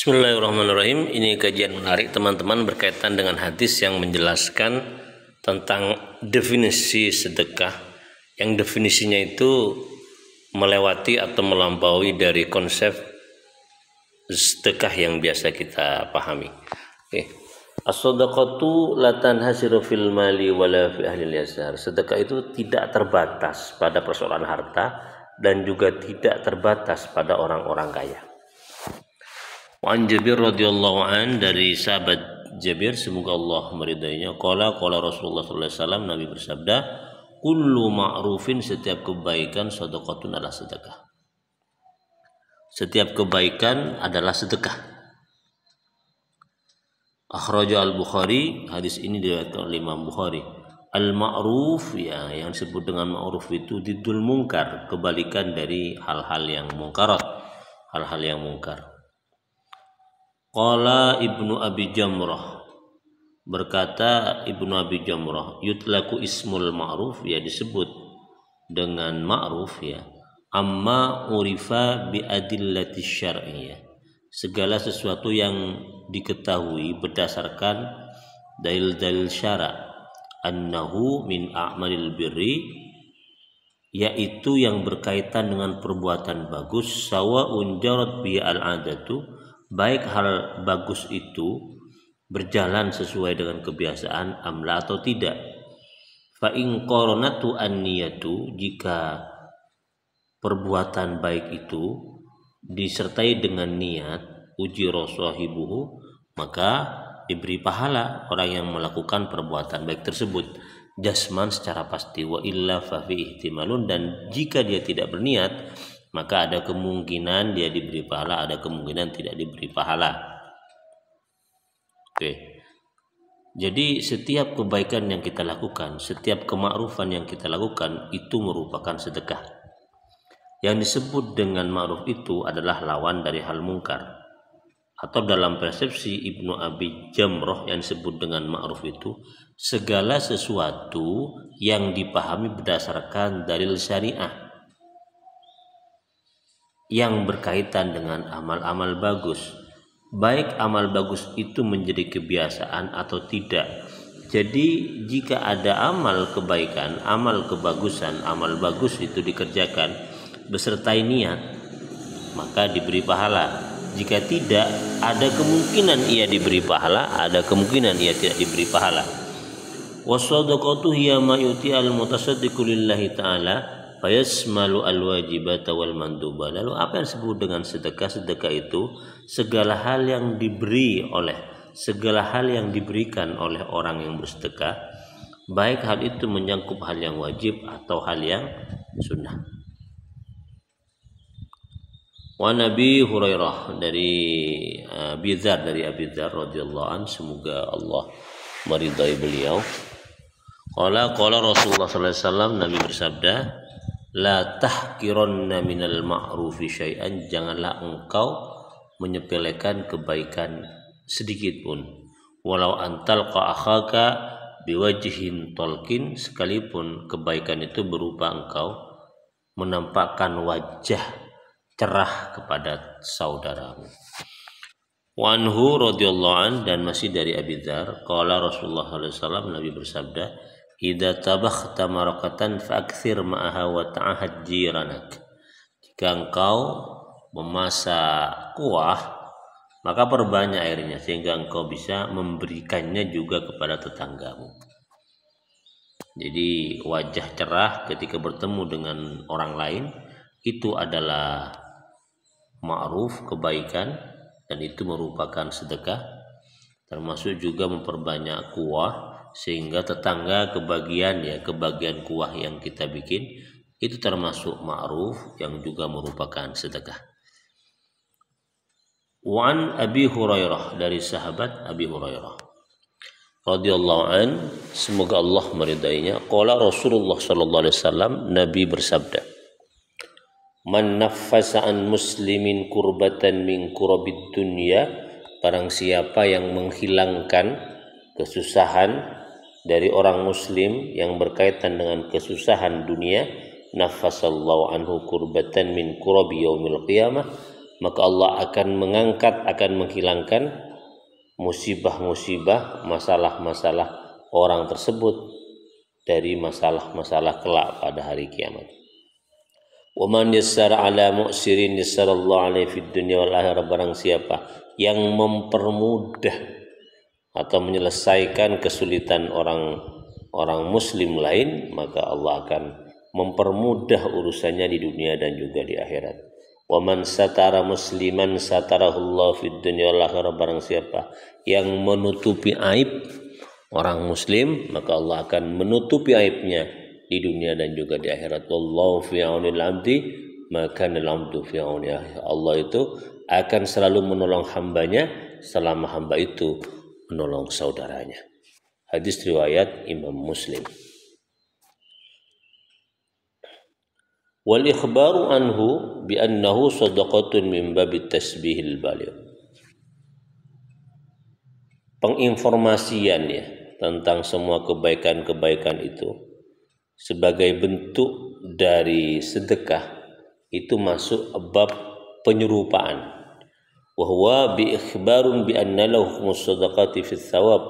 Bismillahirrahmanirrahim. Ini kajian menarik teman-teman berkaitan dengan hadis yang menjelaskan tentang definisi sedekah, yang definisinya itu melewati atau melampaui dari konsep sedekah yang biasa kita pahami. As-sadaqatu la tanhasiru fil mali wala fi ahli al-yasar. Sedekah itu tidak terbatas pada persoalan harta dan juga tidak terbatas pada orang-orang kaya. Wan Jabir radhiyallahu an, dari sahabat Jabir semoga Allah meridainya, qala Rasulullah sallallahu alaihi wasallam, Nabi bersabda, kullu ma'rufin, setiap kebaikan, shadaqatun, adalah sedekah. Setiap kebaikan adalah sedekah. Akhraja al-Bukhari, hadis ini diriwayatkan oleh Imam Bukhari. Al-ma'ruf, ya, yang disebut dengan ma'ruf itu diddul mungkar, kebalikan dari hal-hal yang mungkarat, hal-hal yang mungkar. Qala Ibnu Abi Jamrah, berkata Ibnu Abi Jamrah, yutlaku ismul ma'ruf, ya disebut dengan ma'ruf, ya, amma urifa bi adillati syar'iyyah, segala sesuatu yang diketahui berdasarkan dalil-dalil syara', annahu min a'malil birri, yaitu yang berkaitan dengan perbuatan bagus, sawa'un jarat bi al-'adatu, baik hal bagus itu berjalan sesuai dengan kebiasaan amla atau tidak. Fa in qaranatu an-niyatu, jika perbuatan baik itu disertai dengan niat, ujira sahibuhu, maka diberi pahala orang yang melakukan perbuatan baik tersebut, jasman, secara pasti. Wa illa fa fi ihtimalun, dan jika dia tidak berniat, maka ada kemungkinan dia diberi pahala, ada kemungkinan tidak diberi pahala. Jadi setiap kebaikan yang kita lakukan, setiap kemakrufan yang kita lakukan, itu merupakan sedekah. Yang disebut dengan ma'ruf itu adalah lawan dari hal mungkar. Atau dalam persepsi Ibnu Abi Jamrah, yang disebut dengan ma'ruf itu segala sesuatu yang dipahami berdasarkan dalil syariah, yang berkaitan dengan amal-amal bagus, baik amal bagus itu menjadi kebiasaan atau tidak. Jadi jika ada amal kebaikan, amal kebagusan, amal bagus itu dikerjakan besertai niat, maka diberi pahala. Jika tidak, ada kemungkinan ia diberi pahala, ada kemungkinan ia tidak diberi pahala. Was-shadaqatu hiya ma yuti al-mutasaddiqu lillahi ta'ala fayasmalu al-wajibata wal manduba. Lalu apa yang disebut dengan sedekah? Sedekah itu segala hal yang segala hal yang diberikan oleh orang yang bersedekah, baik hal itu menyangkut hal yang wajib atau hal yang sunnah. Wa Nabi Hurairah, dari Abi Dzar radhiyallahu an, semoga Allah meridai beliau. Qala Rasulullah sallallahu alaihi wasallam, Nabi bersabda, la tahqiranna minal ma'rufi syai'an, janganlah engkau menyepelekan kebaikan sedikit pun, walau antalqa akhaka biwajhin talqin, sekalipun kebaikan itu berupa engkau menampakkan wajah cerah kepada saudaramu. Wa anhu radhiyallahu an, dan masih dari Abi Dzar, qala Rasulullah sallallahu alaihi wasallam, Nabi bersabda, idza tabakhta marakatan fa'akthir ma'aha wa ta'ahad jiranak, jika engkau memasak kuah, maka perbanyak airnya sehingga engkau bisa memberikannya juga kepada tetanggamu. Jadi wajah cerah ketika bertemu dengan orang lain itu adalah ma'ruf, kebaikan, dan itu merupakan sedekah. Termasuk juga memperbanyak kuah sehingga tetangga kebagian kuah yang kita bikin, itu termasuk ma'ruf yang juga merupakan sedekah. Wan Abi Hurairah, dari sahabat Abi Hurairah radhiyallahu an, semoga Allah meridainya, qala Rasulullah sallallahu alaihi wasallam, Nabi bersabda, man naffasa an muslimin kurbatan min kurabid dunya, barang siapa yang menghilangkan kesusahan dari orang muslim yang berkaitan dengan kesusahan dunia, naffasallahu anhu kurbatan min kurabi yaumil qiyamah, maka Allah akan mengangkat, akan menghilangkan musibah-musibah, masalah-masalah orang tersebut dari masalah-masalah kelak pada hari kiamat. Wa man yassara ala mu'sirin yassarallahu alaihi fid dunya wal akhirah, barang siapa yang mempermudah atau menyelesaikan kesulitan orang muslim lain, maka Allah akan mempermudah urusannya di dunia dan juga di akhirat. Wa man satara musliman satarahullahu fid dunya wal akhirah, barang siapa yang menutupi aib orang muslim, maka Allah akan menutupi aibnya di dunia dan juga di akhirat. Wallahu fi aunil abdi maka al-abdu fi auni akhi. Allah itu akan selalu menolong hambanya selama hamba itu menolong saudaranya. Hadis riwayat Imam Muslim. Wal ikhbaru anhu bi annahu shadaqatun min babi tasbihil baligh. Penginformasian ya tentang semua kebaikan-kebaikan itu sebagai bentuk dari sedekah itu masuk bab penyerupaan. Wa huwa bi ikhbarun bi anna lahu sadaqati fi thawab,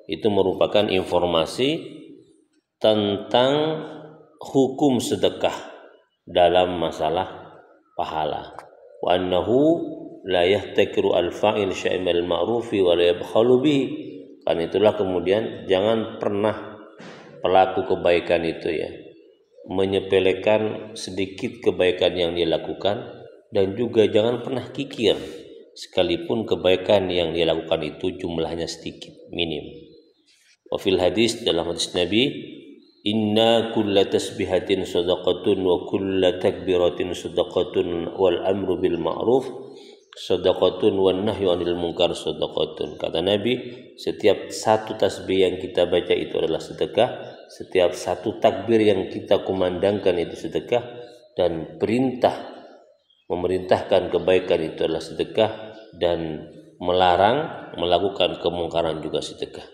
itu merupakan informasi tentang hukum sedekah dalam masalah pahala. Wa annahu la yahtakiru al-fa'il syai'al ma'rufi wa la yabkhalu bihi. Karena itulah kemudian jangan pernah pelaku kebaikan itu ya menyepelekan sedikit kebaikan yang dia lakukan, dan juga jangan pernah kikir sekalipun kebaikan yang dia lakukan itu jumlahnya sedikit, minim. Wa fil hadis, dalam hadis Nabi, inna kulla tasbihatin sadaqatun wa kulla takbiratin sadaqatun wal amru bil ma'ruf sadaqatun wan nahyu 'anil munkar sadaqatun. Kata Nabi, setiap satu tasbih yang kita baca itu adalah sedekah, setiap satu takbir yang kita kumandangkan itu sedekah, dan memerintahkan kebaikan itu adalah sedekah, dan melarang melakukan kemungkaran juga sedekah.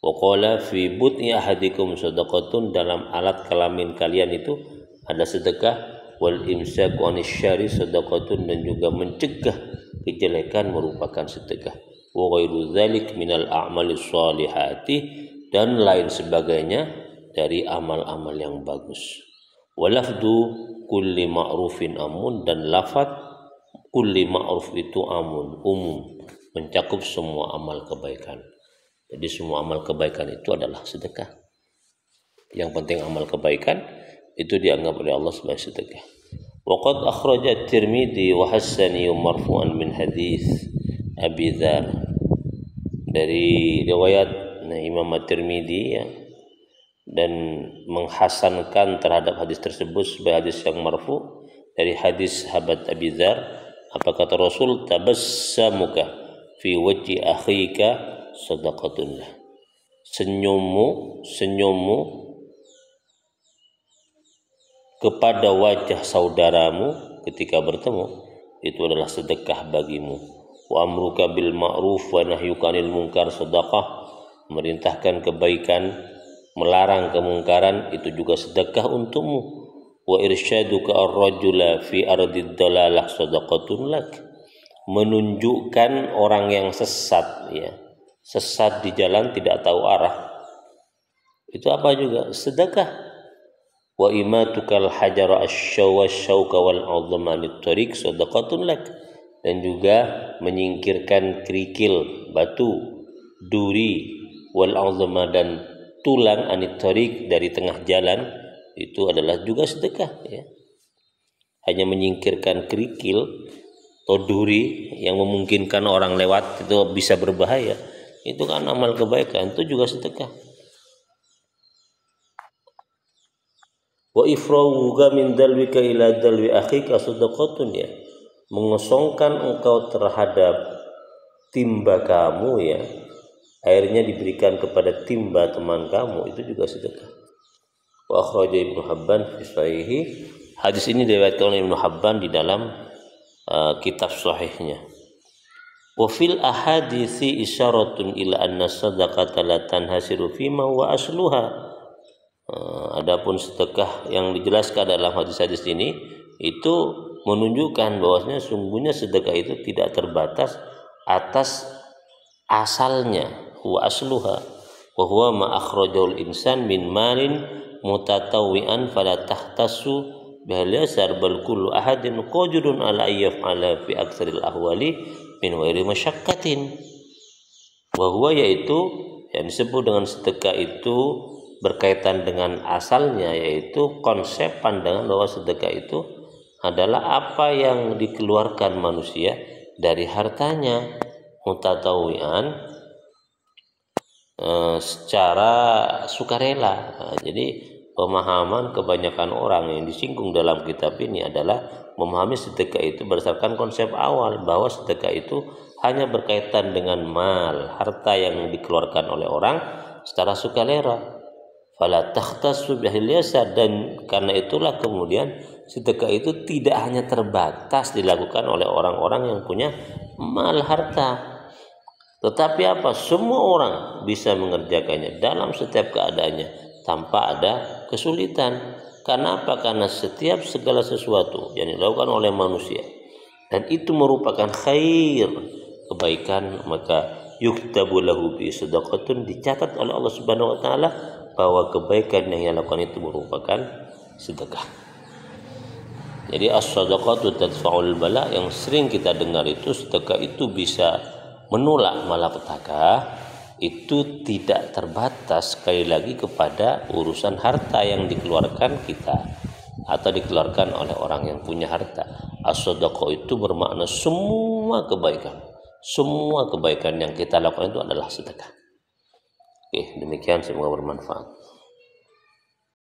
Wa qala fi butni ahadikum sadaqatun, dalam alat kelamin kalian itu ada sedekah. Wal imsaku anis syari sadaqatun, dan juga mencegah kejelekan merupakan sedekah. Wa ghairu dzalik minal a'malis shalihati, dan lain sebagainya dari amal-amal yang bagus. Wa lafdu kulli ma'rufin amun, dan lafaz kulli ma'ruf itu amun, umum, mencakup semua amal kebaikan. Jadi semua amal kebaikan itu adalah sedekah. Yang penting amal kebaikan itu dianggap oleh Allah sebagai sedekah. Waqad akhraja At-Tirmidzi wa hasani marfu'an min hadis Abi Dzar, dari riwayat Imam At-Tirmidzi ya, dan menghasankan terhadap hadis tersebut sebagai hadis yang marfu dari hadis sahabat Abi Dzar. Apa kata Rasul? Tabassamuka fi wajhi akhika sadaqatun. Senyummu kepada wajah saudaramu ketika bertemu itu adalah sedekah bagimu. Wa amruka bil ma'ruf wa nahyuka 'anil munkar sadaqah, merintahkan kebaikan, melarang kemungkaran itu juga sedekah untukmu. Wa irsyaduka ar-rajula fi ardid dalalah sadaqatun lak, menunjukkan orang yang sesat ya, sesat di jalan tidak tahu arah, itu apa juga sedekah. Wa imatukal hajara asy-syauka wal 'azmanit tariq sadaqatun lak, dan juga menyingkirkan kerikil, batu, duri, wal 'azma, dan tulang, anit tariq, dari tengah jalan, itu adalah juga sedekah ya. Hanya menyingkirkan kerikil atau duri yang memungkinkan orang lewat itu bisa berbahaya, itu kan amal kebaikan, itu juga sedekah. Wa ifrawuka min dalwika ila dalwi akhika sadaqatun ya, mengosongkan engkau terhadap timba kamu ya, airnya diberikan kepada timba teman kamu, itu juga sedekah. Wa akhraja Ibnu Habban fi sahihi, hadis ini diriwayatkan oleh Ibnu Habban di dalam kitab sahihnya. Wa fil ahaditsi isyaratun ila anna sadaqata la tanhasiru fima wa asluha. Adapun sedekah yang dijelaskan dalam hadis-hadis ini itu menunjukkan bahwasanya sungguhnya sedekah itu tidak terbatas atas asalnya, huwa asluha wa huwa ma akhrajul insan min malin mutatawwi'an fala tahtasu bihal yasar bal kullu ahadin qadirun ala yaf'ala fi aktsaril ahwali min ghairi masyaqqatin. Wa huwa yaitu yang disebut dengan sedekah itu berkaitan dengan asalnya, yaitu konsep pandangan bahwa sedekah itu adalah apa yang dikeluarkan manusia dari hartanya mutatawian secara sukarela. Nah, jadi pemahaman kebanyakan orang yang disinggung dalam kitab ini adalah memahami sedekah itu berdasarkan konsep awal bahwa sedekah itu hanya berkaitan dengan mal, harta yang dikeluarkan oleh orang secara sukarela. Fala takhtassu bihil yasar, dan karena itulah kemudian sedekah itu tidak hanya terbatas dilakukan oleh orang-orang yang punya mal, harta, tetapi apa? Semua orang bisa mengerjakannya dalam setiap keadaannya tanpa ada kesulitan. Karena apa? Karena setiap segala sesuatu yang dilakukan oleh manusia dan itu merupakan khair, kebaikan, maka yuktabu lahu bi sadaqatun, dicatat oleh Allah Subhanahu wa taala bahwa kebaikan yang ia lakukan itu merupakan sedekah. Jadi as-sadaqatu tadfa'ul bala, yang sering kita dengar itu sedekah itu bisa menolak malapetaka, itu tidak terbatas sekali lagi kepada urusan harta yang dikeluarkan kita atau dikeluarkan oleh orang yang punya harta. As-sadaqah itu bermakna semua kebaikan yang kita lakukan itu adalah sedekah. Oke, demikian, semoga bermanfaat.